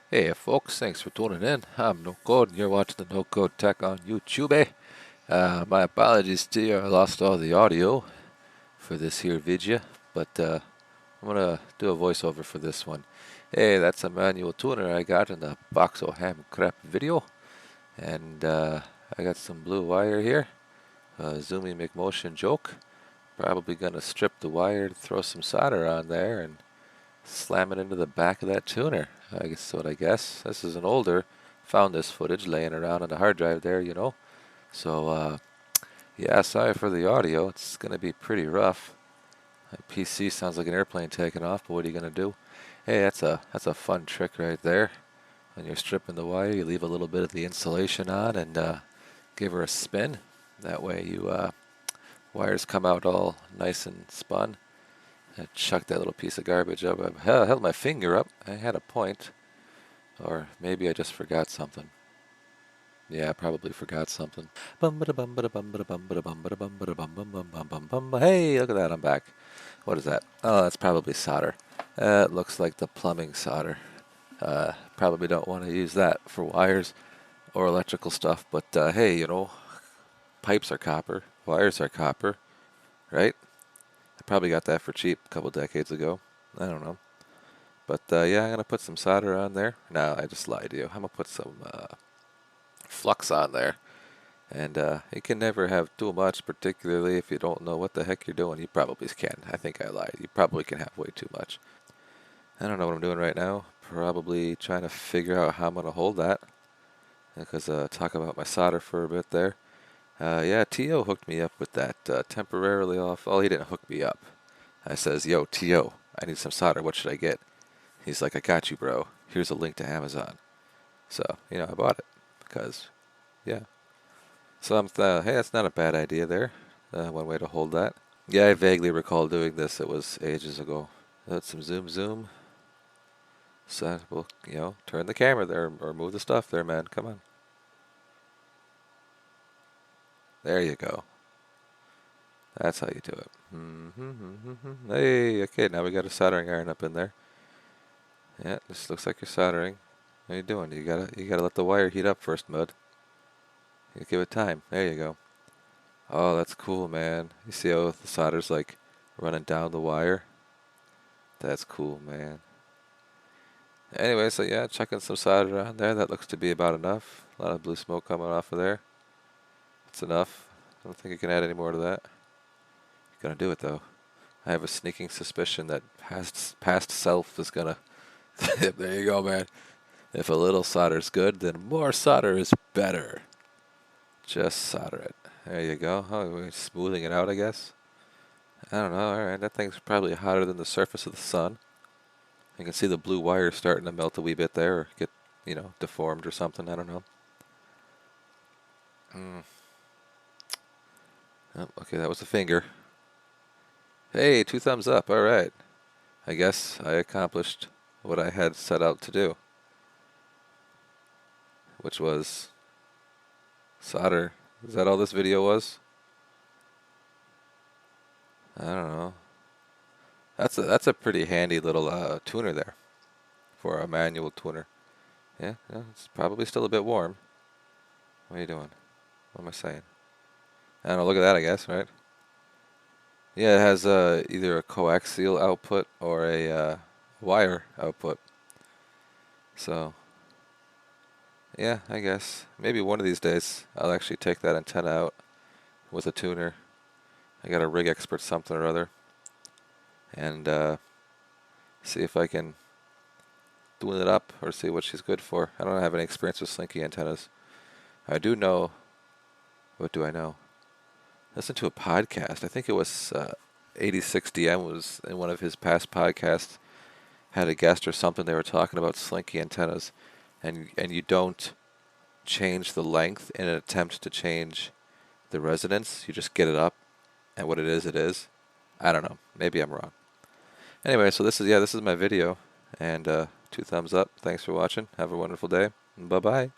Hey folks, thanks for tuning in. I'm No Code and you're watching the No Code Tech on YouTube. My apologies to you, I lost all the audio for this here video, but I'm gonna do a voiceover for this one. Hey, that's a manual tuner I got in the Boxo Ham Crap video, and I got some blue wire here, Zoomy McMotion joke. Probably gonna strip the wire, throw some solder on there, and slam it into the back of that tuner. I guess what I guess. This is an older. Found this footage laying around on the hard drive there, you know. So yeah, sorry for the audio. It's gonna be pretty rough. My PC sounds like an airplane taking off, but what are you gonna do? Hey, that's a fun trick right there. When you're stripping the wire, you leave a little bit of the insulation on and give her a spin. That way, wires come out all nice and spun. I chucked that little piece of garbage up. I held my finger up. I had a point. Or maybe I just forgot something. Yeah, I probably forgot something. Hey, look at that, I'm back. What is that? Oh, that's probably solder. It looks like the plumbing solder. Probably don't want to use that for wires or electrical stuff, but hey, you know, pipes are copper, wires are copper, right? I probably got that for cheap a couple decades ago. I don't know. But yeah, I'm going to put some solder on there. No, I just lied to you. I'm going to put some flux on there. And you can never have too much, particularly if you don't know what the heck you're doing. You probably can. I think I lied. You probably can have way too much. I don't know what I'm doing right now. Probably trying to figure out how I'm going to hold that. Because talk about my solder for a bit there. Yeah, T.O. hooked me up with that temporarily off. Oh, he didn't hook me up. I says, yo, T.O., I need some solder. What should I get? He's like, I got you, bro. Here's a link to Amazon. So, you know, I bought it. Because, yeah. So I'm hey, that's not a bad idea there. One way to hold that. Yeah, I vaguely recall doing this. It was ages ago. Let's some zoom. So we'll, you know, turn the camera there or move the stuff there, man. Come on. There you go. That's how you do it. Hey, okay, now we got a soldering iron up in there. Yeah, this looks like you're soldering. What are you doing? You gotta let the wire heat up first, Mud. You give it time. There you go. Oh, that's cool, man. You see how the solder's like running down the wire? That's cool, man. Anyway, so yeah, chucking some solder on there. That looks to be about enough. A lot of blue smoke coming off of there. That's enough. I don't think you can add any more to that. Gonna do it though. I have a sneaking suspicion that past self is gonna. There you go, man. If a little solder's good, then more solder is better. Just solder it. There you go. Oh, we're smoothing it out, I guess. I don't know. Alright, that thing's probably hotter than the surface of the sun. You can see the blue wire starting to melt a wee bit there, or get, you know, deformed or something. I don't know. Oh, okay, that was a finger. Hey, 2 thumbs up. Alright. I guess I accomplished what I had set out to do, which was solder. Is that all this video was? I don't know. That's a pretty handy little tuner there for a manual tuner. Yeah, it's probably still a bit warm. What are you doing? What am I saying? I don't know. Look at that, I guess, right? Yeah, it has either a coaxial output or a wire output. So, yeah, I guess maybe one of these days I'll actually take that antenna out with a tuner. I got a rig expert something or other, and see if I can tune it up or see what she's good for. I don't have any experience with slinky antennas. I do know. What do I know? Listen to a podcast. I think it was 86DM was in one of his past podcasts. Had a guest or something. They were talking about slinky antennas, and you don't change the length in an attempt to change the resonance. You just get it up, and what it is, it is. I don't know. Maybe I'm wrong. Anyway, so this is my video, and 2 thumbs up. Thanks for watching. Have a wonderful day. Bye bye.